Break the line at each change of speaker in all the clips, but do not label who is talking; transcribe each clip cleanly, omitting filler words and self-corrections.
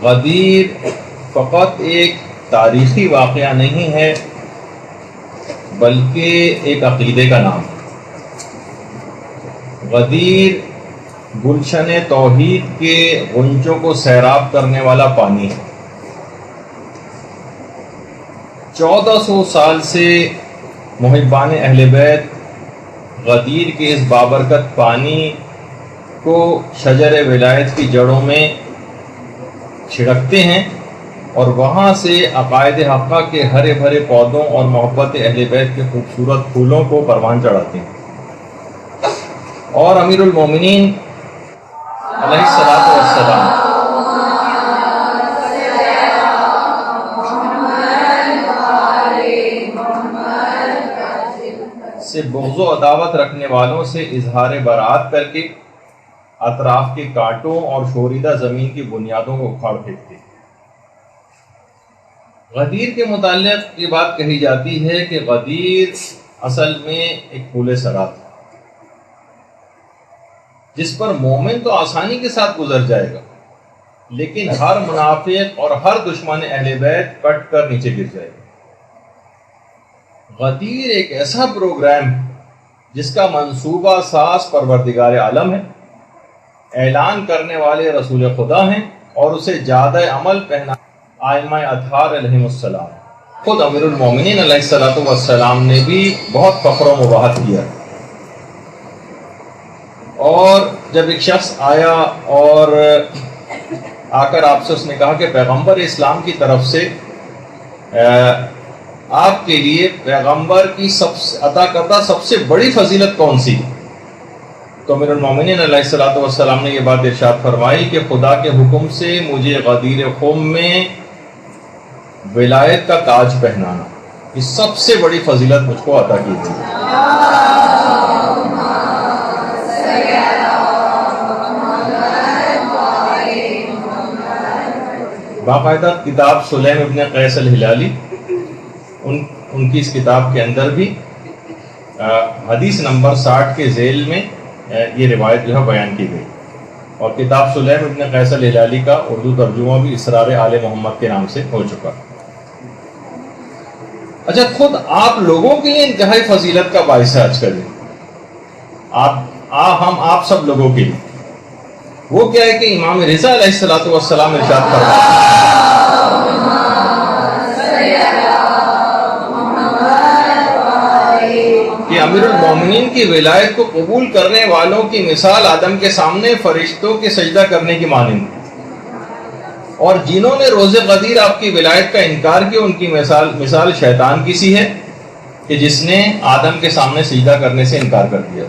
غدیر فقط ایک تاریخی واقعہ نہیں ہے بلکہ ایک عقیدے کا نام ہے۔ غدیر گلشن توحید کے غنچوں کو سیراب کرنے والا پانی ہے۔ 1400 سال سے محبان اہل بیت غدیر کے اس بابرکت پانی کو شجر ولایت کی جڑوں میں چھڑکتے ہیں اور وہاں سے عقائد حقہ کے ہرے بھرے پودوں اور محبت اہل بیت کے خوبصورت پھولوں کو پروان چڑھاتے ہیں، اور امیر المومنین علیہ الصلوۃ والسلام سے بغض و عداوت رکھنے والوں سے اظہار برات کر کے اطراف کے کانٹوں اور شوریدہ زمین کی بنیادوں کو اکھاڑ پھینکتے۔ غدیر کے متعلق یہ بات کہی جاتی ہے کہ غدیر اصل میں ایک پل صراط ہے جس پر مومن تو آسانی کے ساتھ گزر جائے گا، لیکن ہر منافق اور ہر دشمن اہل بیت کٹ کر نیچے گر جائے گا۔ غدیر ایک ایسا پروگرام ہے جس کا منصوبہ ساز پروردگار عالم ہے، اعلان کرنے والے رسول خدا ہیں، اور اسے جادہ عمل پہنا ائمہ اطہار علیہم السلام۔ خود امیر المومنین علیہ الصلوۃ والسلام نے بھی بہت فخر و مباحت کیا، اور جب ایک شخص آیا اور آ کر آپ سے اس نے کہا کہ پیغمبر اسلام کی طرف سے آپ کے لیے پیغمبر کی عطا کردہ سب سے بڑی فضیلت کون سی؟ تو امیر المومنین علیہ الصلوۃ والسلام نے یہ بات ارشاد فرمائی کہ خدا کے حکم سے مجھے غدیر خم میں ولایت کا تاج پہنانا، یہ سب سے بڑی فضیلت مجھ کو عطا کی تھی۔ باقاعدہ کتاب سلیم ابن قیس الہلالی، ان کی اس کتاب کے اندر بھی حدیث نمبر 60 کے ذیل میں یہ روایت جو ہے بیان کی گئی، اور کتاب سلیم ابن قیس الہلالی کا اردو ترجمہ بھی اسرار آل محمد کے نام سے ہو چکا۔ اچھا، خود آپ لوگوں کے لیے انتہائی فضیلت کا باعث ہے آج کل آپ سب لوگوں کے لیے، وہ کیا ہے کہ امام رضا علیہ الصلوۃ والسلام ارشاد فرماتے ہیں کہ امیر المومنین کی ولایت کو قبول کرنے والوں کی مثال آدم کے سامنے فرشتوں کے سجدہ کرنے کی مانند، اور جنہوں نے روز غدیر آپ کی ولایت کا انکار کیا ان کی مثال شیطان کی سی ہے کہ جس نے آدم کے سامنے سجدہ کرنے سے انکار کر دیا۔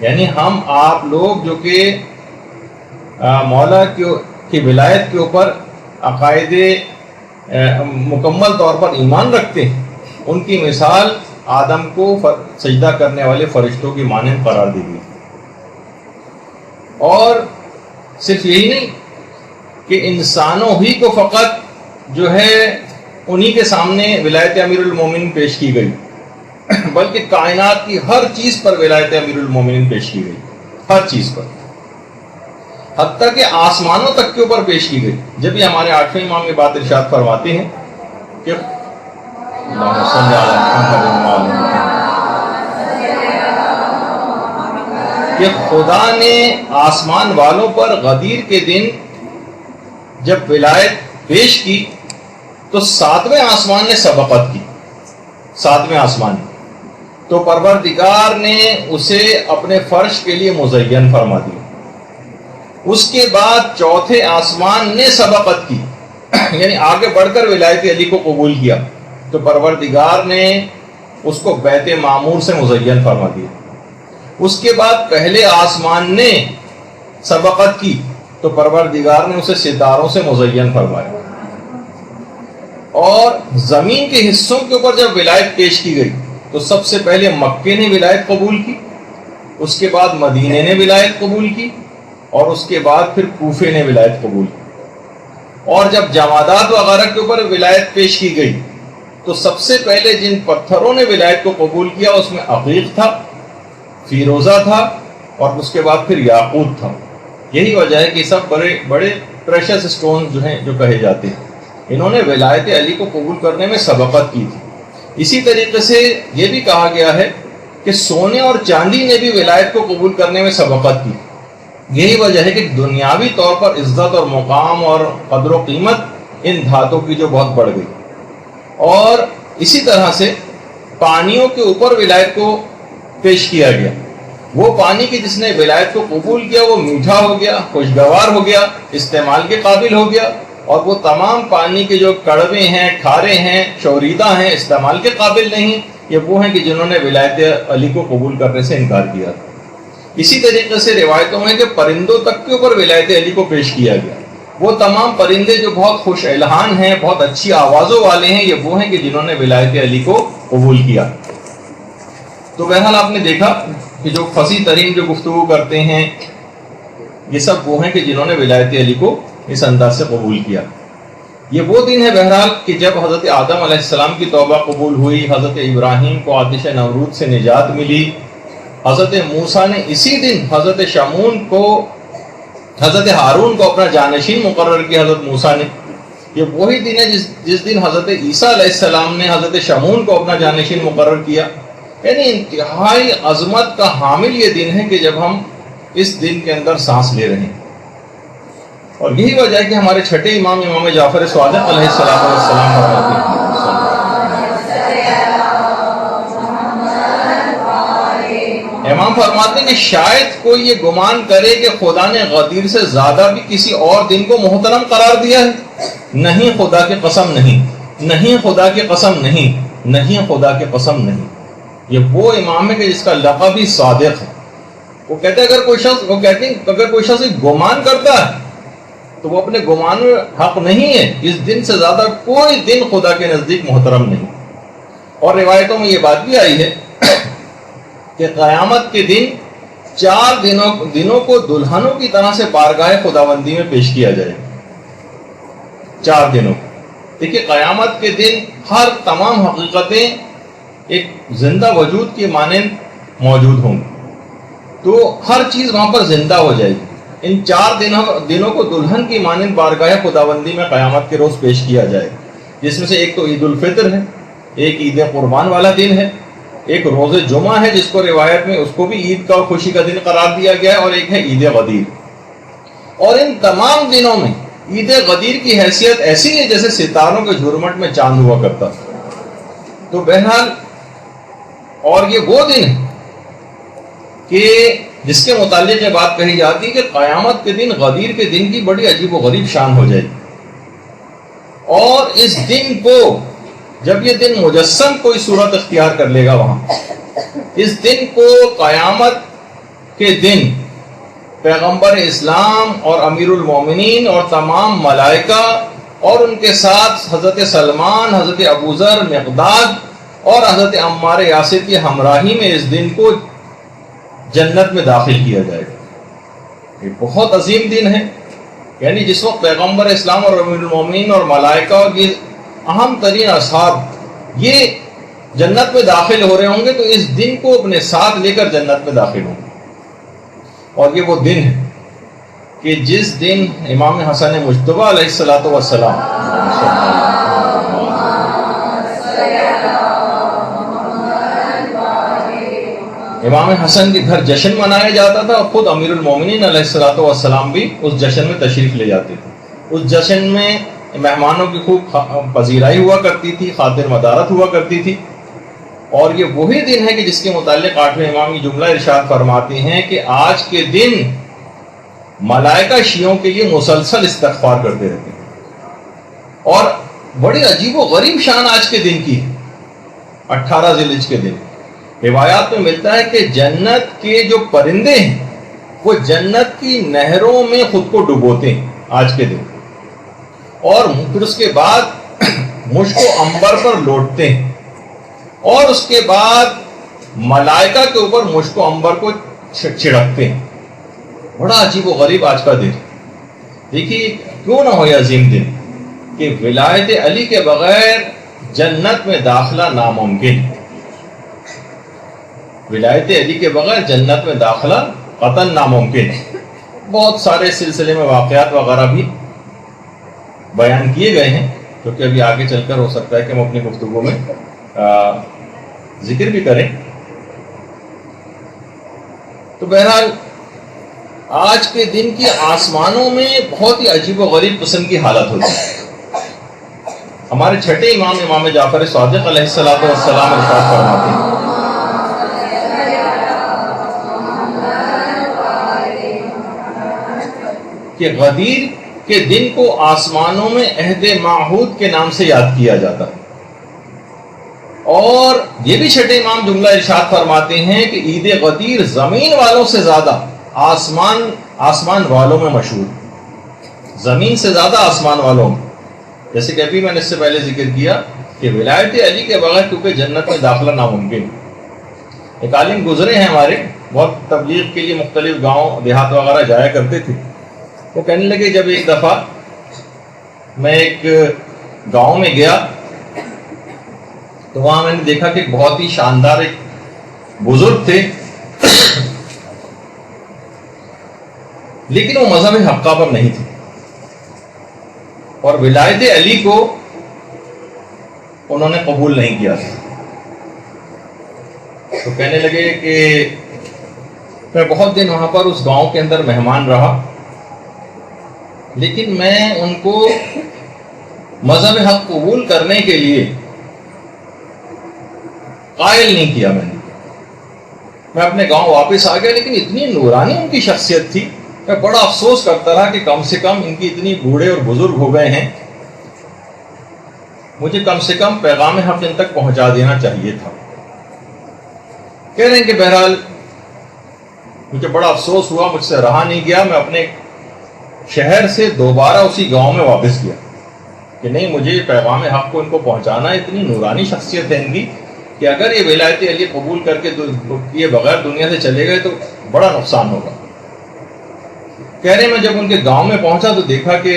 یعنی ہم آپ لوگ جو کہ مولا کی ولایت کے اوپر عقائد مکمل طور پر ایمان رکھتے ہیں، ان کی مثال آدم کو سجدہ کرنے والے فرشتوں کی مانند قرار دی گئی۔ اور صرف یہی نہیں کہ انسانوں ہی کو فقط جو ہے انہی کے سامنے ولایت امیر المومنین پیش کی گئی، بلکہ کائنات کی ہر چیز پر ولایت امیر المومنین پیش کی گئی، ہر چیز پر، حتیٰ کہ آسمانوں تک کے اوپر پیش کی گئی۔ جب یہ ہمارے 8ویں امام یہ بات ارشاد فرماتے ہیں کہ خدا نے آسمان والوں پر غدیر کے دن جب ولایت پیش کی تو 7ویں آسمان نے سبقت کی، 7ویں آسمان تو پروردگار نے اسے اپنے فرش کے لیے مزین فرما دیا۔ اس کے بعد 4تھے آسمان نے سبقت کی، یعنی آگے بڑھ کر ولایت علی کو قبول کیا، تو پروردگار نے اس کو بیت معمور سے مزین فرما دیا۔ اس کے بعد پہلے آسمان نے سبقت کی تو پروردگار نے اسے ستاروں سے مزین فرمایا، اور زمین کے حصوں کے اوپر جب ولایت پیش کی گئی تو سب سے پہلے مکے نے ولایت قبول کی، اس کے بعد مدینے نے ولایت قبول کی، اور اس کے بعد پھر کوفے نے ولایت قبول کی۔ اور جب جمادات وغیرہ کے اوپر ولایت پیش کی گئی تو سب سے پہلے جن پتھروں نے ولایت کو قبول کیا اس میں عقیق تھا، فیروزہ تھا، اور اس کے بعد پھر یاقوت تھا۔ یہی وجہ ہے کہ سب بڑے بڑے پریشس اسٹون جو ہیں جو کہے جاتے ہیں، انہوں نے ولایت علی کو قبول کرنے میں سبقت کی تھی۔ اسی طریقے سے یہ بھی کہا گیا ہے کہ سونے اور چاندی نے بھی ولایت کو قبول کرنے میں سبقت کی۔ یہی وجہ ہے کہ دنیاوی طور پر عزت اور مقام اور قدر و قیمت ان دھاتوں کی جو بہت بڑھ گئی، اور اسی طرح سے پانیوں کے اوپر ولایت کو پیش کیا گیا۔ وہ پانی کی جس نے ولایت کو قبول کیا وہ میٹھا ہو گیا، خوشگوار ہو گیا، استعمال کے قابل ہو گیا، اور وہ تمام پانی کے جو کڑوے ہیں، کھارے ہیں، شوریدہ ہیں، استعمال کے قابل نہیں، یہ وہ ہیں کہ جنہوں نے ولایت علی کو قبول کرنے سے انکار کیا۔ اسی طریقے سے روایتوں میں کہ پرندوں تک کے اوپر ولایت علی کو پیش کیا گیا۔ وہ تمام پرندے جو بہت خوش الحان ہیں، بہت اچھی آوازوں والے ہیں، یہ وہ ہیں کہ جنہوں نے ولایت علی کو قبول کیا۔ تو بہرحال آپ نے دیکھا کہ جو فصیح ترین جو گفتگو کرتے ہیں یہ سب وہ ہیں کہ جنہوں نے ولایت علی کو اس انداز سے قبول کیا۔ یہ وہ دن ہے بہرحال کہ جب حضرت آدم علیہ السلام کی توبہ قبول ہوئی، حضرت ابراہیم کو آتش نمرود سے نجات ملی، حضرت موسیٰ نے اسی دن حضرت ہارون کو اپنا جانشین مقرر کیا حضرت موسیٰ نے۔ یہ وہی دن ہے جس دن حضرت عیسیٰ علیہ السلام نے حضرت شمعون کو اپنا جانشین مقرر کیا۔ یعنی انتہائی عظمت کا حامل یہ دن ہے کہ جب ہم اس دن کے اندر سانس لے رہے ہیں، اور یہی وجہ ہے کہ ہمارے چھٹے امام جعفر صادق علیہ السلام فرماتے ہیں، امام فرماتے ہیں کہ شاید کوئی یہ گمان کرے کہ خدا نے غدیر سے زیادہ بھی کسی اور دن کو محترم قرار دیا ہے۔ نہیں، خدا کی قسم نہیں، نہیں خدا کی قسم نہیں، نہیں خدا کی قسم نہیں۔ یہ وہ امام ہے کہ جس کا لقب ہی صادق ہے۔ وہ کہتے ہیں اگر کوئی شخص گمان کرتا ہے تو وہ اپنے گمان میں حق نہیں ہے۔ اس دن سے زیادہ کوئی دن خدا کے نزدیک محترم نہیں۔ اور روایتوں میں یہ بات بھی آئی ہے کہ قیامت کے دن 4 دنوں کو دلہنوں کی طرح سے بارگاہ خداوندی میں پیش کیا جائے۔ 4 دنوں دیکھیے، قیامت کے دن ہر تمام حقیقتیں ایک زندہ وجود کے مانند موجود ہوں گی، تو ہر چیز وہاں پر زندہ ہو جائے گی۔ ان 4 دنوں کو دلہن کی مانند بارگاہ خداوندی میں قیامت کے روز پیش کیا جائے، جس میں سے ایک تو عید الفطر ہے، ایک عید قربان والا دن ہے، ایک روز جمعہ ہے جس کو روایت میں اس کو بھی عید کا اور خوشی کا دن قرار دیا گیا ہے، اور ایک ہے عید غدیر۔ اور ان تمام دنوں میں عید غدیر کی حیثیت ایسی ہے جیسے ستاروں کے جھرمٹ میں چاند ہوا کرتا۔ تو بہرحال اور یہ وہ دن ہے کہ جس کے متعلق یہ بات کہی جاتی ہے کہ قیامت کے دن غدیر کے دن کی بڑی عجیب و غریب شان ہو جائے گی، اور اس دن کو جب یہ دن مجسم کوئی صورت اختیار کر لے گا وہاں، اس دن کو قیامت کے دن پیغمبر اسلام اور امیر المومنین اور تمام ملائکہ اور ان کے ساتھ حضرت سلمان، حضرت ابوذر، مقداد اور حضرت عمار یاسر کی ہمراہی میں اس دن کو جنت میں داخل کیا جائے گا۔ یہ بہت عظیم دن ہے، یعنی جس وقت پیغمبر اسلام اور امیر المومنین اور ملائکہ اور یہ اہم ترین اصحاب یہ جنت میں داخل ہو رہے ہوں گے، تو اس دن کو اپنے ساتھ لے کر جنت میں داخل ہوں گے۔ اور یہ وہ دن ہے کہ جس دن امام حسن مجتبیٰ علیہ السلام امام حسن کے گھر جشن منایا جاتا تھا، اور خود امیر المومنین علیہ السلام بھی اس جشن میں تشریف لے جاتے تھے۔ اس جشن میں مہمانوں کی خوب پذیرائی ہوا کرتی تھی، خاطر مدارت ہوا کرتی تھی۔ اور یہ وہی دن ہے کہ جس کے متعلق 8ویں امام یہ جملہ ارشاد فرماتے ہیں کہ آج کے دن ملائکہ شیعوں کے لیے مسلسل استغفار کرتے رہتے ہیں۔ اور بڑی عجیب و غریب شان آج کے دن کی 18 ذی الحجہ کے دن روایات میں ملتا ہے کہ جنت کے جو پرندے ہیں وہ جنت کی نہروں میں خود کو ڈبوتے ہیں آج کے دن، اور پھر اس کے بعد مشک و عنبر پر لوٹتے ہیں، اور اس کے بعد ملائکہ کے اوپر مشک و عنبر کو چھڑکتے ہیں۔ بڑا عجیب و غریب آج کا دن۔ دیکھیے کیوں نہ ہو یہ عظیم دن کہ ولایت علی کے بغیر جنت میں داخلہ ناممکن، ولایت علی کے بغیر جنت میں داخلہ قطعاً ناممکن ہے۔ بہت سارے سلسلے میں واقعات وغیرہ بھی بیان کیے گئے ہیں، کیونکہ ابھی آگے چل کر ہو سکتا ہے کہ ہم اپنی گفتگو میں ذکر بھی کریں۔ تو بہرحال آج کے دن کی آسمانوں میں بہت ہی عجیب و غریب قسم کی حالت ہوتی ہے۔ ہمارے چھٹے امام جعفر صادق علیہ السلام ارشاد فرماتے ہیں کہ غدیر کے دن کو آسمانوں میں عہد معہود کے نام سے یاد کیا جاتا ہے، اور یہ بھی چھٹے امام جملہ ارشاد فرماتے ہیں کہ عید غدیر زمین والوں سے زیادہ آسمان والوں میں مشہور، زمین سے زیادہ آسمان والوں میں۔ جیسے کہ ابھی میں نے اس سے پہلے ذکر کیا کہ ولایت علی کے بغیر کیونکہ جنت میں داخلہ ناممکن۔ ایک عالم گزرے ہیں ہمارے، بہت تبلیغ کے لیے مختلف گاؤں دیہات وغیرہ جایا کرتے تھے۔ وہ کہنے لگے جب ایک دفعہ میں ایک گاؤں میں گیا تو وہاں میں نے دیکھا کہ بہت ہی شاندار ایک بزرگ تھے، لیکن وہ مذہب حقہ پر نہیں تھے، اور ولایت علی کو انہوں نے قبول نہیں کیا تھا۔ تو کہنے لگے کہ میں بہت دن وہاں پر اس گاؤں کے اندر مہمان رہا، لیکن میں ان کو مذہب حق قبول کرنے کے لیے قائل نہیں کیا۔ میں اپنے گاؤں واپس آ گیا، لیکن اتنی نورانی ان کی شخصیت تھی، میں بڑا افسوس کرتا رہا کہ کم سے کم ان کی اتنی بوڑھے اور بزرگ ہو گئے ہیں، مجھے کم سے کم پیغام حق ان تک پہنچا دینا چاہیے تھا۔ کہہ رہے ہیں کہ بہرحال مجھے بڑا افسوس ہوا، مجھ سے رہا نہیں گیا، میں اپنے شہر سے دوبارہ اسی گاؤں میں واپس گیا کہ نہیں، مجھے پیغام حق کو ان کو پہنچانا، اتنی نورانی شخصیت ہے ان کی کہ اگر یہ ولایت علی قبول کر کے یہ بغیر دنیا سے چلے گئے تو بڑا نقصان ہوگا۔ کہہ رہے میں جب ان کے گاؤں میں پہنچا تو دیکھا کہ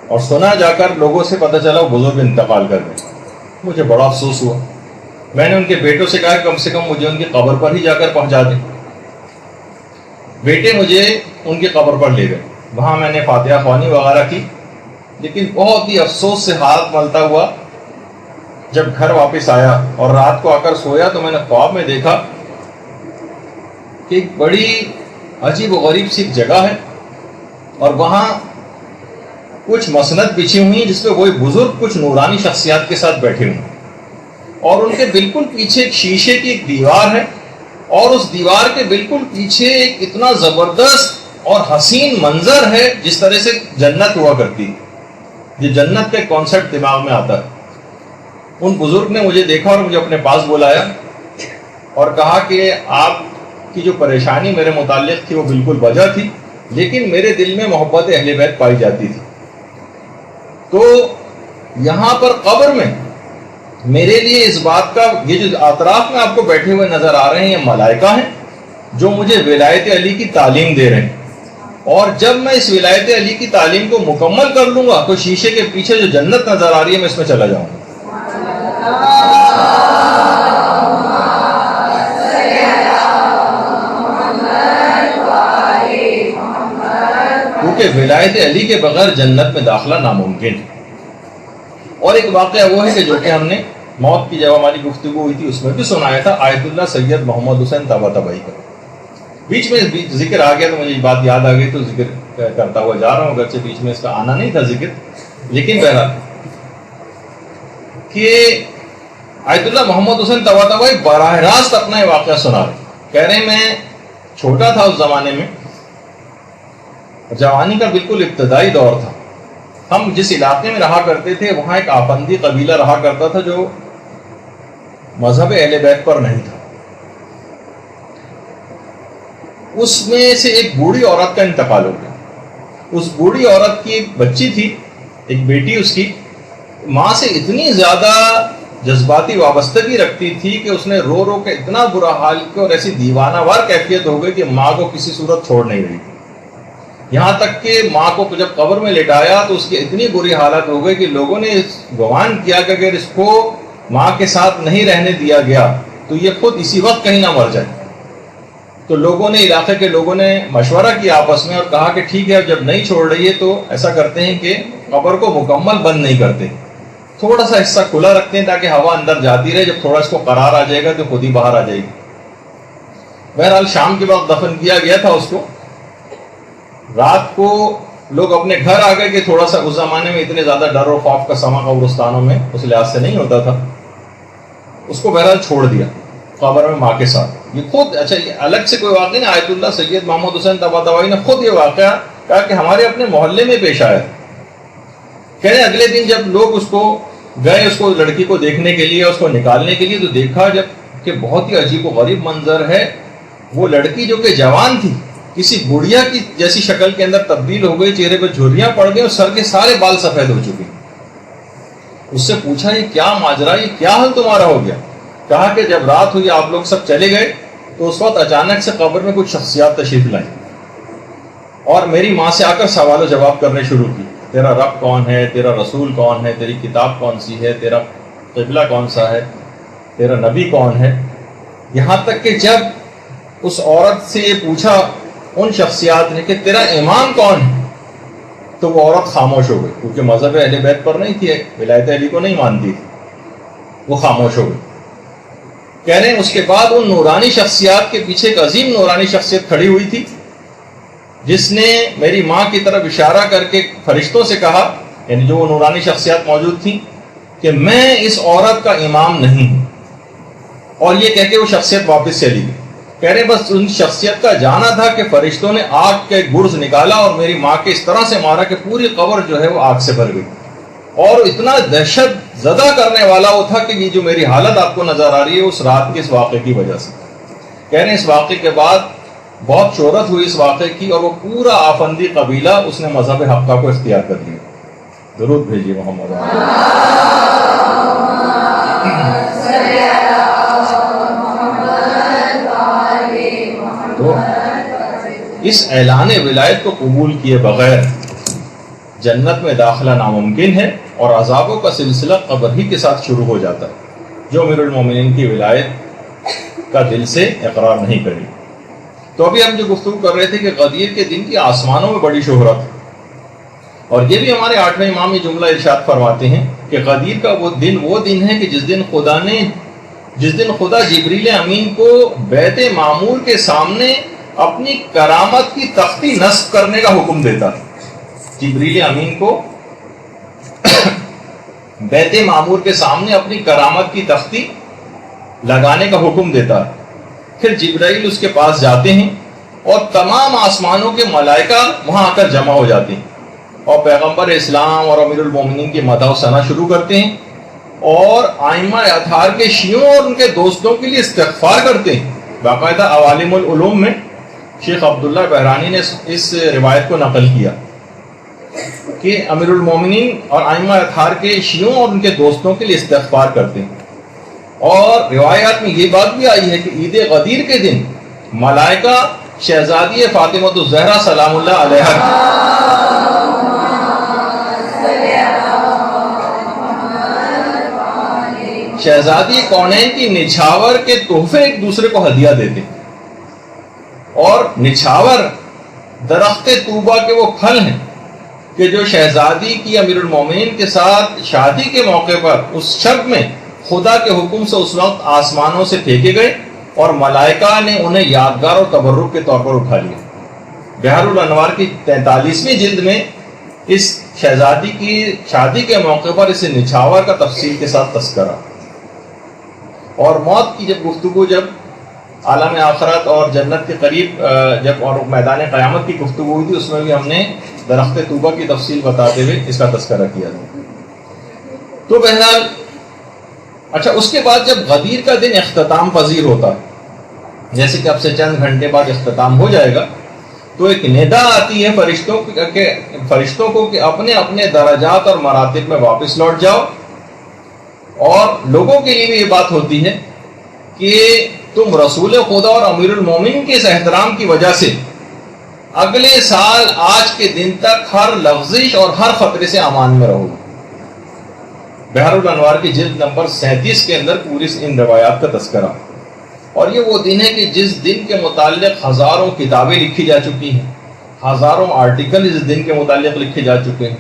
اور سنا جا کر لوگوں سے پتہ چلا وہ بزرگ انتقال کر گئے۔ مجھے بڑا افسوس ہوا، میں نے ان کے بیٹوں سے کہا کم سے کم مجھے ان کی قبر پر ہی جا کر پہنچا دیں۔ بیٹے مجھے ان کی قبر پر لے گئے، وہاں میں نے فاتحہ خوانی وغیرہ کی، لیکن بہت ہی افسوس سے ہاتھ ملتا ہوا جب گھر واپس آیا اور رات کو آ کر سویا تو میں نے خواب میں دیکھا کہ ایک بڑی عجیب و غریب سی ایک جگہ ہے، اور وہاں کچھ مسند بچھی ہوئی جس پہ وہی بزرگ کچھ نورانی شخصیات کے ساتھ بیٹھے ہوئے ہیں، اور ان کے بالکل پیچھے ایک شیشے کی ایک دیوار ہے، اور اس دیوار کے بالکل پیچھے ایک اتنا زبردست اور حسین منظر ہے جس طرح سے جنت ہوا کرتی، یہ جنت کا کانسیپٹ دماغ میں آتا ہے۔ ان بزرگ نے مجھے دیکھا اور مجھے اپنے پاس بلایا اور کہا کہ آپ کی جو پریشانی میرے متعلق تھی وہ بالکل وجہ تھی، لیکن میرے دل میں محبت اہل بیت پائی جاتی تھی، تو یہاں پر قبر میں میرے لیے اس بات کا، یہ جو اطراف میں آپ کو بیٹھے ہوئے نظر آ رہے ہیں یہ ملائکہ ہیں جو مجھے ولایت علی کی تعلیم دے رہے ہیں، اور جب میں اس ولایت علی کی تعلیم کو مکمل کر لوں گا تو شیشے کے پیچھے جو جنت نظر آ رہی ہے میں اس میں چلا جاؤں گا۔ کیونکہ ولایت علی کے بغیر جنت میں داخلہ ناممکن ہے۔ اور ایک واقعہ وہ ہے کہ جو کہ ہم نے موت کی جب ہماری گفتگو ہوئی تھی اس میں بھی سنایا تھا، آیت اللہ سید محمد حسین طباطبائی کا، بیچ میں ذکر آ گیا تو مجھے یہ بات یاد آ گئی تو ذکر کرتا ہوا جا رہا ہوں، اگرچہ بیچ میں اس کا آنا نہیں تھا ذکر، لیکن بہرحال کہ آیت اللہ محمد حسین طباطبائی براہ راست اپنا یہ واقعہ سنا رہے، کہہ رہے میں چھوٹا تھا اس زمانے میں، جوانی کا بالکل ابتدائی دور تھا، ہم جس علاقے میں رہا کرتے تھے وہاں ایک آفندی قبیلہ رہا کرتا تھا جو مذہب اہل بیت پر نہیں تھا، اس میں سے ایک بوڑھی عورت کا انتقال ہو گیا۔ اس بوڑھی عورت کی ایک بچی تھی، ایک بیٹی، اس کی ماں سے اتنی زیادہ جذباتی وابستگی رکھتی تھی کہ اس نے رو رو کے اتنا برا حال کیا اور ایسی دیوانہ وار کیفیت ہو گئی کہ ماں کو کسی صورت چھوڑ نہیں رہی تھی، یہاں تک کہ ماں کو جب قبر میں لٹایا تو اس کی اتنی بری حالت ہو گئی کہ لوگوں نے گمان کیا کہ اگر اس کو ماں کے ساتھ نہیں رہنے دیا گیا تو یہ خود اسی وقت کہیں نہ مر جائے۔ تو لوگوں نے علاقے کے لوگوں نے مشورہ کیا آپس میں اور کہا کہ ٹھیک ہے اب جب نہیں چھوڑ رہی ہے تو ایسا کرتے ہیں کہ قبر کو مکمل بند نہیں کرتے, تھوڑا سا حصہ کھلا رکھتے ہیں تاکہ ہوا اندر جاتی رہے, جب تھوڑا اس کو قرار آ جائے گا تو خود ہی باہر آ جائے گی. بہرحال شام کے وقت دفن کیا گیا تھا اس کو. رات کو لوگ اپنے گھر آ گئے کہ تھوڑا سا اس زمانے میں اتنے زیادہ ڈر و خوف کا سما قبرستانوں میں اس لحاظ سے نہیں ہوتا تھا. اس کو بہرحال چھوڑ دیا قبر میں ماں کے ساتھ. یہ خود اچھا یہ الگ سے کوئی واقعہ نہیں, آیت اللہ سید محمد حسین طباطبائی نے خود یہ واقعہ کہا کہ ہمارے اپنے محلے میں پیش آیا. کہہ رہے اگلے دن جب لوگ اس کو گئے اس کو لڑکی کو دیکھنے کے لیے, اس کو نکالنے کے لیے, تو دیکھا جب کہ بہت ہی عجیب و غریب منظر ہے. وہ لڑکی جو کہ جوان تھی کسی گڑیا کی جیسی شکل کے اندر تبدیل ہو گئی, چہرے پہ جھریاں پڑ گئی اور سر کے سارے بال سفید ہو چکے. اس سے پوچھا یہ کیا ماجرا, یہ کیا حال تمہارا ہو گیا؟ کہا کہ جب رات ہوئی آپ لوگ سب چلے گئے تو اس وقت اچانک سے قبر میں کچھ شخصیات تشریف لائیں اور میری ماں سے آ کر سوال و جواب کرنے شروع کی. تیرا رب کون ہے, تیرا رسول کون ہے, تیری کتاب کون سی ہے, تیرا قبلہ کون سا ہے, تیرا نبی کون ہے. یہاں تک کہ جب اس عورت سے یہ پوچھا ان شخصیات نے کہ تیرا امام کون ہے, تو وہ عورت خاموش ہو گئی, کیونکہ مذہب اہل بیت پر نہیں تھی, ولایت علی کو نہیں مانتی تھی, وہ خاموش ہو گئی. کہہ رہے ہیں اس کے بعد ان نورانی شخصیات کے پیچھے ایک عظیم نورانی شخصیت کھڑی ہوئی تھی جس نے میری ماں کی طرف اشارہ کر کے فرشتوں سے کہا, یعنی جو وہ نورانی شخصیات موجود تھیں, کہ میں اس عورت کا امام نہیں ہوں. اور یہ کہہ کے وہ شخصیت واپس چلی گئی. کہہ رہے بس ان شخصیت کا جانا تھا کہ فرشتوں نے آگ کے گرز نکالا اور میری ماں کے اس طرح سے مارا کہ پوری قبر جو ہے وہ آگ سے بھر گئی. اور اتنا دہشت زدہ کرنے والا وہ تھا کہ یہ جو میری حالت آپ کو نظر آ رہی ہے اس رات کے اس واقعے کی وجہ سے. کہہ رہے ہیں اس واقعے کے بعد بہت شہرت ہوئی اس واقعے کی اور وہ پورا آفندی قبیلہ اس نے مذہب حقہ کو اختیار کر لیا. درود بھیجیے محمد. تو اس اعلان ولایت کو قبول کیے بغیر جنت میں داخلہ ناممکن ہے اور عذابوں کا سلسلہ قبر ہی کے ساتھ شروع ہو جاتا ہے جو امیر المومنین کی ولایت کا دل سے اقرار نہیں کرے. تو ابھی ہم جو گفتگو کر رہے تھے کہ غدیر کے دن کی آسمانوں میں بڑی شہرت ہے, اور یہ بھی ہمارے 8ویں امام یہ جملہ ارشاد فرماتے ہیں کہ غدیر کا وہ دن ہے کہ جس دن خدا جبریل امین کو بیت معمور کے سامنے اپنی کرامت کی تختی نصب کرنے کا حکم دیتا ہے. جبریل امین کو بیت معمور کے سامنے اپنی کرامت کی تختی لگانے کا حکم دیتا ہے. پھر جبرائیل اس کے پاس جاتے ہیں اور تمام آسمانوں کے ملائکہ وہاں آ کر جمع ہو جاتے ہیں اور پیغمبر اسلام اور امیر المومنین کی مدح و ثنا شروع کرتے ہیں اور ائمہ اطہار کے شیعوں اور ان کے دوستوں کے لیے استغفار کرتے ہیں. باقاعدہ عوالم العلوم میں شیخ عبداللہ بحرانی نے اس روایت کو نقل کیا کہ امیر المومنین اور ائمہ اطہار کے شیعوں اور ان کے دوستوں کے لیے استغفار کرتے ہیں. اور روایات میں یہ بات بھی آئی ہے کہ عید غدیر کے دن ملائکہ شہزادی فاطمہ الزہرا سلام اللہ علیہا شہزادی کونین کی نچھاور کے تحفے ایک دوسرے کو ہدیہ دیتے ہیں. اور نچھاور درخت طوبہ کے وہ پھل ہیں کہ جو شہزادی کی امیر المومنین کے ساتھ شادی کے موقع پر اس شب میں خدا کے حکم سے اس وقت آسمانوں سے پھینکے گئے اور ملائکہ نے انہیں یادگار اور تبرک کے طور پر اٹھا لیا. بحر الانوار کی 43ویں جلد میں اس شہزادی کی شادی کے موقع پر اسے نچھاور کا تفصیل کے ساتھ تذکرہ. اور موت کی جب گفتگو جب عالم آخرت اور جنت کے قریب جب اور میدان قیامت کی گفتگو ہوئی تھی اس میں بھی ہم نے درخت طوبہ کی تفصیل بتاتے ہوئے اس کا تذکرہ کیا تھا. تو بہرحال اچھا اس کے بعد جب غدیر کا دن اختتام پذیر ہوتا ہے جیسے کہ اب سے چند گھنٹے بعد اختتام ہو جائے گا تو ایک ندا آتی ہے فرشتوں کو کہ اپنے اپنے درجات اور مراتب میں واپس لوٹ جاؤ. اور لوگوں کے لیے بھی یہ بات ہوتی ہے کہ تم رسول خدا اور امیر المومنین کے اس احترام کی وجہ سے اگلے سال آج کے دن تک ہر لغزش اور ہر خطرے سے امان میں رہو. بحر الانوار کی جلد نمبر 37 کے اندر پوری ان روایات کا تذکرہ. اور یہ وہ دن ہے کہ جس دن کے متعلق ہزاروں کتابیں لکھی جا چکی ہیں، ہزاروں آرٹیکل اس دن کے متعلق لکھے جا چکے ہیں،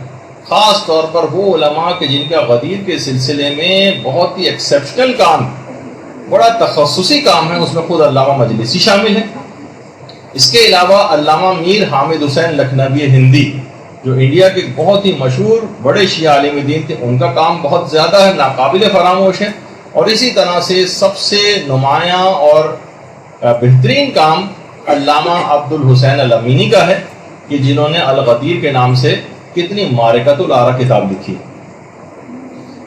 خاص طور پر وہ علماء کہ جن کا غدیر کے سلسلے میں بہت ہی ایکسیپشنل کام، بڑا تخصصی کام ہے، اس میں خود علامہ مجلسی شامل ہے۔ اس کے علاوہ علامہ میر حامد حسین لکھنوی ہندی جو انڈیا کے بہت ہی مشہور بڑے شیعہ عالم دین تھے، ان کا کام بہت زیادہ ہے، ناقابل فراموش ہے۔ اور اسی طرح سے سب سے نمایاں اور بہترین کام علامہ عبد الحسین الامینی کا ہے کہ جنہوں نے الغدیر کے نام سے کتنی معرکۃ الآراء کتاب لکھی۔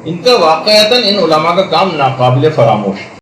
ان کا واقعتاً ان علماء کا کام ناقابل فراموش ہے۔